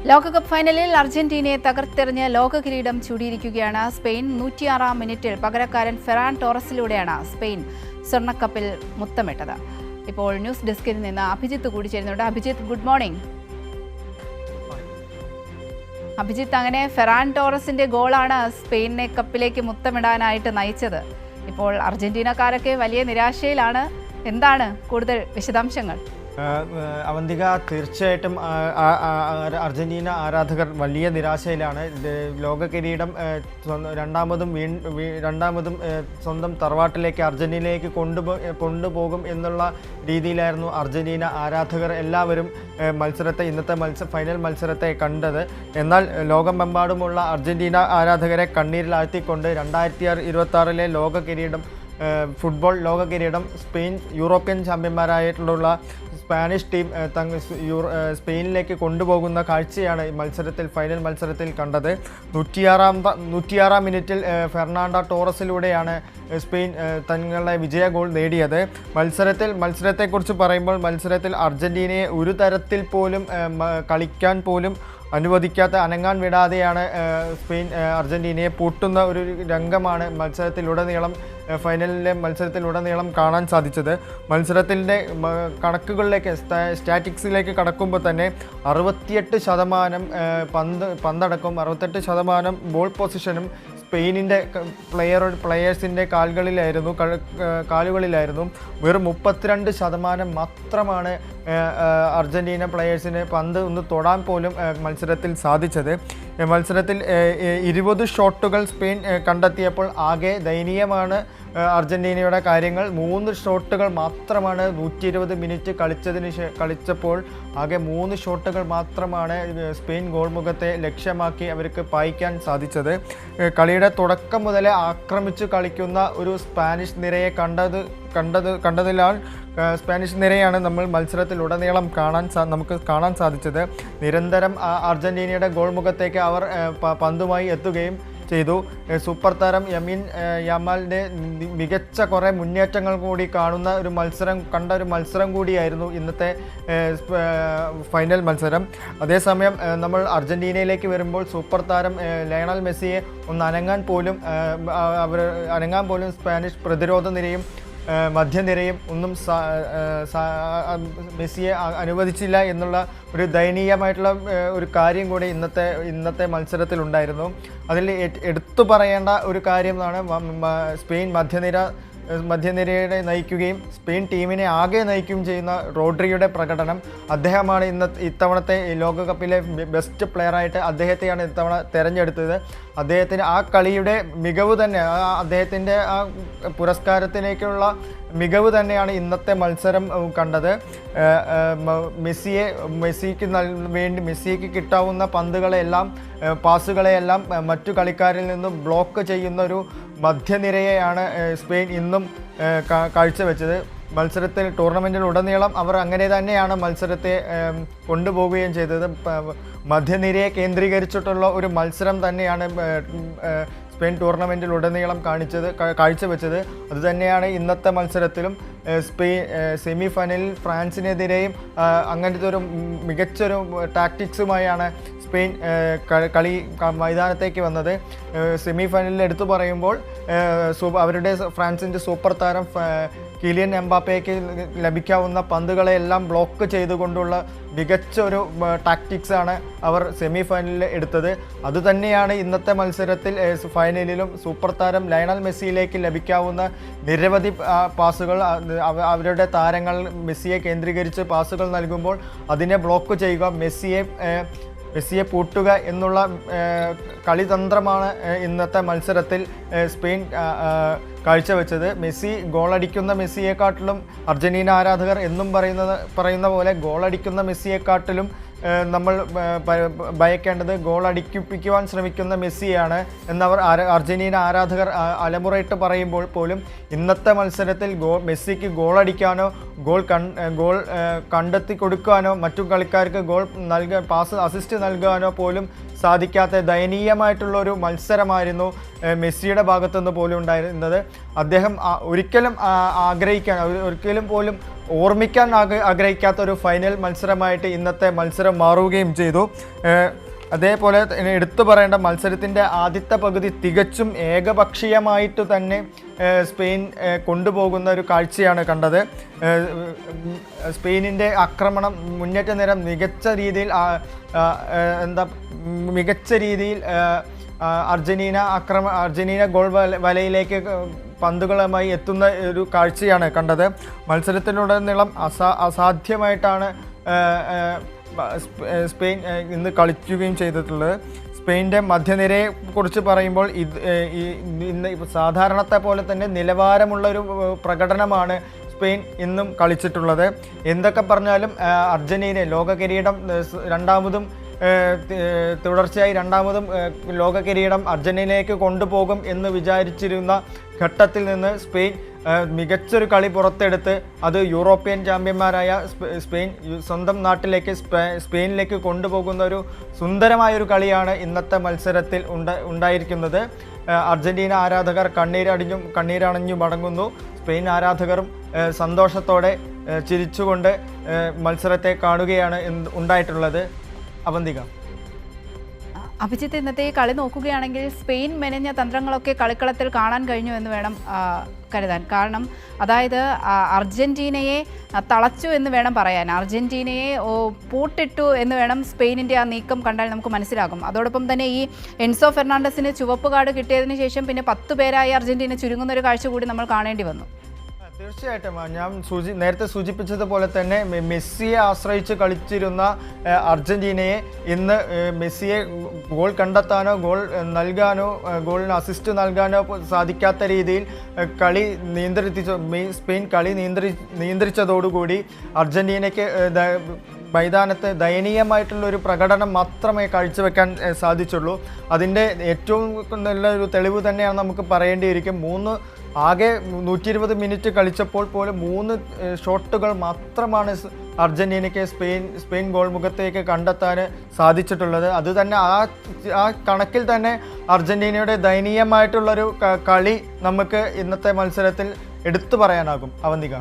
ലോകകപ്പ് ഫൈനലിൽ അർജന്റീനയെ തകർത്തെറിഞ്ഞ് ലോക കിരീടം ചൂടിയിരിക്കുകയാണ് സ്പെയിൻ. 106-ാം മിനിറ്റിൽ പകരക്കാരൻ ഫെറാൻ ടോറസിലൂടെയാണ് സ്പെയിൻ സ്വർണ്ണക്കപ്പിൽ മുത്തമിട്ടത്. ഇപ്പോൾ ന്യൂസ് ഡെസ്കിൽ നിന്ന് അഭിജിത്ത് കൂടി ചേരുന്നുണ്ട്. Abhijith, good morning. അഭിജിത്ത്, അങ്ങനെ ഫെറാൻ ടോറസിന്റെ ഗോളാണ് സ്പെയിനിനെ കപ്പിലേക്ക് മുത്തമിടാനായിട്ട് നയിച്ചത്. ഇപ്പോൾ അർജന്റീനക്കാരൊക്കെ വലിയ നിരാശയിലാണ്. എന്താണ് കൂടുതൽ വിശദാംശങ്ങൾ? അവന്തിക, തീർച്ചയായിട്ടും അർജന്റീന ആരാധകർ വലിയ നിരാശയിലാണ്. ലോക കിരീടം രണ്ടാമതും സ്വന്തം തറവാട്ടിലേക്ക് അർജന്റീനയിലേക്ക് കൊണ്ടുപോകും എന്നുള്ള രീതിയിലായിരുന്നു അർജന്റീന ആരാധകർ എല്ലാവരും ഇന്നത്തെ ഫൈനൽ മത്സരത്തെ കണ്ടത്. എന്നാൽ ലോകമെമ്പാടുമുള്ള അർജന്റീന ആരാധകരെ കണ്ണീരിലാഴ്ത്തിക്കൊണ്ട് 2026 ലോക കിരീടം ഫുട്ബോൾ ലോക കിരീടം യൂറോപ്യൻ ചാമ്പ്യന്മാരായിട്ടുള്ള സ്പാനിഷ് ടീം സ്പെയിനിലേക്ക് കൊണ്ടുപോകുന്ന കാഴ്ചയാണ് ഫൈനൽ മത്സരത്തിൽ കണ്ടത്. 106-ാം മിനിറ്റിൽ ഫെർണാണ്ടോ ടോറസിലൂടെയാണ് സ്പെയിൻ തങ്ങളുടെ വിജയ ഗോൾ നേടിയത്. മത്സരത്തെക്കുറിച്ച് പറയുമ്പോൾ മത്സരത്തിൽ അർജന്റീനയെ ഒരു തരത്തിൽ പോലും കളിക്കാൻ പോലും അനുവദിക്കാത്ത, അനങ്ങാൻ വിടാതെയാണ് സ്പെയിൻ അർജന്റീനയെ പൂട്ടുന്ന ഒരു രംഗമാണ് ഫൈനലിലെ മത്സരത്തിലുടനീളം കാണാൻ സാധിച്ചത്. മത്സരത്തിൻ്റെ കണക്കുകളിലേക്ക്, സ്റ്റാറ്റിക്സിലേക്ക് കടക്കുമ്പോൾ തന്നെ 68% പന്തടക്കം 68% ബോൾ പൊസിഷനും സ്പെയിനിൻ്റെ പ്ലെയേഴ്സിൻ്റെ കാലുകളിലായിരുന്നു. വെറും 32% മാത്രമാണ് അർജന്റീന പ്ലെയേഴ്സിന് പന്ത് ഒന്ന് തൊടാൻ പോലും മത്സരത്തിൽ സാധിച്ചത്. മത്സരത്തിൽ 20 ഷോട്ടുകൾ സ്പെയിൻ കണ്ടെത്തിയപ്പോൾ ആകെ ദയനീയമാണ് അർജന്റീനയുടെ കാര്യങ്ങൾ. 3 ഷോട്ടുകൾ മാത്രമാണ് 120 മിനിറ്റ് കളിച്ചപ്പോൾ ആകെ 3 ഷോട്ടുകൾ മാത്രമാണ് സ്പെയിൻ ഗോൾമുഖത്തെ ലക്ഷ്യമാക്കി അവർക്ക് പായിക്കാൻ സാധിച്ചത്. കളിയുടെ തുടക്കം മുതലേ ആക്രമിച്ച് കളിക്കുന്ന ഒരു സ്പാനിഷ് നിരയെ കണ്ടതിനാൽ സ്പാനിഷ് നിരയാണ് നമ്മൾ മത്സരത്തിലുടനീളം നമുക്ക് കാണാൻ സാധിച്ചത്. നിരന്തരം അർജന്റീനയുടെ ഗോൾമുഖത്തേക്ക് അവർ പന്തുമായി എത്തുകയും ചെയ്തു. സൂപ്പർ താരം യമീൻ യമാലിൻ്റെ മികച്ച കുറേ മുന്നേറ്റങ്ങൾ കൂടി ഒരു മത്സരം കൂടിയായിരുന്നു ഇന്നത്തെ ഫൈനൽ മത്സരം. അതേസമയം നമ്മൾ അർജന്റീനയിലേക്ക് വരുമ്പോൾ സൂപ്പർ താരം ലയണൽ മെസ്സിയെ ഒന്ന് അനങ്ങാൻ പോലും സ്പാനിഷ് പ്രതിരോധ നിരയും മധ്യനിരയും ഒന്നും മെസ്സിയെ അനുവദിച്ചില്ല എന്നുള്ള ഒരു ദയനീയമായിട്ടുള്ള ഒരു കാര്യം കൂടി ഇന്നത്തെ മത്സരത്തിലുണ്ടായിരുന്നു. അതിൽ എടുത്തു പറയേണ്ട ഒരു കാര്യമാണ് സ്പെയിൻ മധ്യനിരയെ നയിക്കുകയും സ്പെയിൻ ടീമിനെ ആകെ നയിക്കുകയും ചെയ്യുന്ന റോഡ്രിയുടെ പ്രകടനം. അദ്ദേഹമാണ് ഇത്തവണത്തെ ലോകകപ്പിലെ ബെസ്റ്റ് പ്ലെയറായിട്ട് അദ്ദേഹത്തെയാണ് ഇത്തവണ തിരഞ്ഞെടുത്തത്. അദ്ദേഹത്തിന് ആ കളിയുടെ മികവ് തന്നെ, അദ്ദേഹത്തിൻ്റെ ആ പുരസ്കാരത്തിലേക്കുള്ള മികവ് തന്നെയാണ് ഇന്നത്തെ മത്സരം കണ്ടത്. മെസ്സിക്ക് കിട്ടാവുന്ന പാസുകളെയെല്ലാം മറ്റു കളിക്കാരിൽ നിന്നും ബ്ലോക്ക് ചെയ്യുന്ന ഒരു മധ്യനിരയെയാണ് സ്പെയിൻ ഇന്നും കാഴ്ചവെച്ചത്. ടൂർണമെൻറ്റിലുടനീളം അവർ അങ്ങനെ തന്നെയാണ് മത്സരത്തെ കൊണ്ടുപോവുകയും ചെയ്തത്. മധ്യനിരയെ കേന്ദ്രീകരിച്ചിട്ടുള്ള ഒരു മത്സരം തന്നെയാണ് സ്പെയിൻ ടൂർണമെൻറ്റിലുടനീളം കാഴ്ചവെച്ചത്. അതുതന്നെയാണ് ഇന്നത്തെ മത്സരത്തിലും. സെമി ഫൈനലിൽ ഫ്രാൻസിനെതിരെയും അങ്ങനത്തെ ഒരു മികച്ചൊരു ടാക്ടിക്സുമായാണ് സ്പെയിൻ മൈതാനത്തേക്ക് വന്നത്. സെമി ഫൈനലിൽ എടുത്തു പറയുമ്പോൾ ഫ്രാൻസിൻ്റെ സൂപ്പർ താരം കിലിയൻ എംബാപ്പയ്ക്ക് ലഭിക്കാവുന്ന പന്തുകളെല്ലാം ബ്ലോക്ക് ചെയ്തുകൊണ്ടുള്ള മികച്ചൊരു ടാക്ടിക്സാണ് അവർ സെമി ഫൈനലിൽ എടുത്തത്. അതുതന്നെയാണ് ഇന്നത്തെ മത്സരത്തിൽ ഫൈനലിലും സൂപ്പർ താരം ലയണൽ മെസ്സിയിലേക്ക് ലഭിക്കാവുന്ന നിരവധി പാസുകൾ, അവരുടെ താരങ്ങൾ മെസ്സിയെ കേന്ദ്രീകരിച്ച് പാസുകൾ നൽകുമ്പോൾ അതിനെ ബ്ലോക്ക് ചെയ്യുക, മെസ്സിയെ പൂട്ടുക എന്നുള്ള കളിതന്ത്രമാണ് ഇന്നത്തെ മത്സരത്തിൽ സ്പെയിൻ കാഴ്ചവെച്ചത്. ഗോളടിക്കുന്ന മെസ്സിയെക്കാട്ടിലും അർജന്റീന ആരാധകർ എന്നും പറയുന്ന പോലെ ഗോളടിക്കുന്ന മെസ്സിയെക്കാട്ടിലും നമ്മൾ ഭയക്കേണ്ടത് ഗോൾ അടിപ്പിക്കുവാൻ ശ്രമിക്കുന്ന മെസ്സിയാണ് എന്നവർ അർജന്റീന ആരാധകർ അലമുറയിട്ട് പറയുമ്പോൾ പോലും ഇന്നത്തെ മത്സരത്തിൽ മെസ്സിക്ക് ഗോളടിക്കാനോ ഗോൾ കണ്ടെത്തി കൊടുക്കാനോ മറ്റു കളിക്കാർക്ക് പാസ് അസിസ്റ്റ് നൽകാനോ പോലും സാധിക്കാത്ത ദയനീയമായിട്ടുള്ള ഒരു മത്സരമായിരുന്നു മെസ്സിയുടെ ഭാഗത്തുനിന്ന് പോലും ഉണ്ടായിരുന്നത്. അദ്ദേഹം ഒരിക്കലും പോലും ഓർമ്മിക്കാൻ ആഗ്രഹിക്കാത്ത ഒരു ഫൈനൽ മത്സരമായിട്ട് ഇന്നത്തെ മത്സരം മാറുകയും ചെയ്തു. അതേപോലെ എടുത്തു പറയേണ്ട മത്സരത്തിൻ്റെ ആദ്യത്തെ പകുതി തികച്ചും ഏകപക്ഷീയമായിട്ട് തന്നെ സ്പെയിൻ കൊണ്ടുപോകുന്ന ഒരു കാഴ്ചയാണ് കണ്ടത്. സ്പെയിനിൻ്റെ ആക്രമണം മുന്നേറ്റ നിര മികച്ച രീതിയിൽ അർജന്റീന ഗോൾ വലയിലേക്ക് പന്തുകളുമായി എത്തുന്ന ഒരു കാഴ്ചയാണ് കണ്ടത്. മത്സരത്തിലുടനീളം അസാധ്യമായിട്ടാണ് സ്പെയിൻ ഇന്ന് കളിക്കുകയും ചെയ്തിട്ടുള്ളത്. സ്പെയിൻ്റെ മധ്യനിരയെ കുറിച്ച് പറയുമ്പോൾ ഇന്ന് സാധാരണത്തെ പോലെ തന്നെ നിലവാരമുള്ളൊരു പ്രകടനമാണ് സ്പെയിൻ ഇന്നും കളിച്ചിട്ടുള്ളത്. എന്തൊക്കെ പറഞ്ഞാലും അർജന്റീന ലോക കിരീടം തുടർച്ചയായി രണ്ടാമതും ലോക കിരീടം അർജന്റീനയിലേക്ക് കൊണ്ടുപോകും എന്ന് വിചാരിച്ചിരുന്ന ഘട്ടത്തിൽ നിന്ന് സ്പെയിൻ മികച്ചൊരു കളി പുറത്തെടുത്ത് അത് യൂറോപ്യൻ ചാമ്പ്യന്മാരായ സ്പെയിൻ സ്വന്തം നാട്ടിലേക്ക് സ്പെയിനിലേക്ക് കൊണ്ടുപോകുന്ന ഒരു സുന്ദരമായൊരു കളിയാണ് ഇന്നത്തെ മത്സരത്തിൽ ഉണ്ടായിരിക്കുന്നത്. അർജന്റീന ആരാധകർ കണ്ണീരണിഞ്ഞു മടങ്ങുന്നു. സ്പെയിൻ ആരാധകരും സന്തോഷത്തോടെ ചിരിച്ചുകൊണ്ട് മത്സരത്തെ കാണുകയാണ് ഉണ്ടായിട്ടുള്ളത്. അവന്തിക. അഭിജിത്ത്, ഇന്നത്തെ കളി നോക്കുകയാണെങ്കിൽ സ്പെയിൻ മെനഞ്ഞ തന്ത്രങ്ങളൊക്കെ കളിക്കളത്തിൽ കാണാൻ കഴിഞ്ഞു എന്ന് വേണം കരുതാൻ. കാരണം അതായത് അർജന്റീനയെ തളച്ചു എന്ന് വേണം പറയാൻ, അർജന്റീനയെ പൂട്ടിട്ടു എന്ന് വേണം സ്പെയിനിൻ്റെ ആ നീക്കം കണ്ടാൽ നമുക്ക് മനസ്സിലാകും. അതോടൊപ്പം തന്നെ ഈ എൻസോ ഫെർണാണ്ടസിന് ചുവപ്പ് കാർഡ് കിട്ടിയതിന് ശേഷം പിന്നെ 10 പേരായി അർജന്റീന ചുരുങ്ങുന്ന ഒരു കാഴ്ച കൂടി നമ്മൾ കാണേണ്ടി വന്നു. തീർച്ചയായിട്ടും ഞാൻ നേരത്തെ സൂചിപ്പിച്ചതുപോലെ തന്നെ മെസ്സിയെ ആശ്രയിച്ച് കളിച്ചിരുന്ന അർജന്റീനയെ ഇന്ന് മെസ്സിയെ ഗോൾ കണ്ടെത്താനോ ഗോൾ നൽകാനോ ഗോളിന് അസിസ്റ്റ് നൽകാനോ സാധിക്കാത്ത രീതിയിൽ സ്പെയിൻ കളി നിയന്ത്രിച്ചതോടുകൂടി അർജന്റീനയ്ക്ക് മൈതാനത്ത് ദയനീയമായിട്ടുള്ളൊരു പ്രകടനം മാത്രമേ കാഴ്ചവെക്കാൻ സാധിച്ചുള്ളൂ. അതിൻ്റെ ഏറ്റവും നല്ലൊരു തെളിവ് തന്നെയാണ് നമുക്ക് പറയേണ്ടിയിരിക്കും. ആകെ 120 മിനിറ്റ് കളിച്ചപ്പോൾ പോലും 3 ഷോട്ടുകൾ മാത്രമാണ് അർജന്റീനയ്ക്ക് സ്പെയിൻ ഗോൾ മുഖത്തേക്ക് കണ്ടെത്താൻ സാധിച്ചിട്ടുള്ളത്. അത് തന്നെ ആ കണക്കിൽ തന്നെ അർജന്റീനയുടെ ദയനീയമായിട്ടുള്ളൊരു കളി നമുക്ക് ഇന്നത്തെ മത്സരത്തിൽ എടുത്തു പറയാനാകും. അവന്തിക.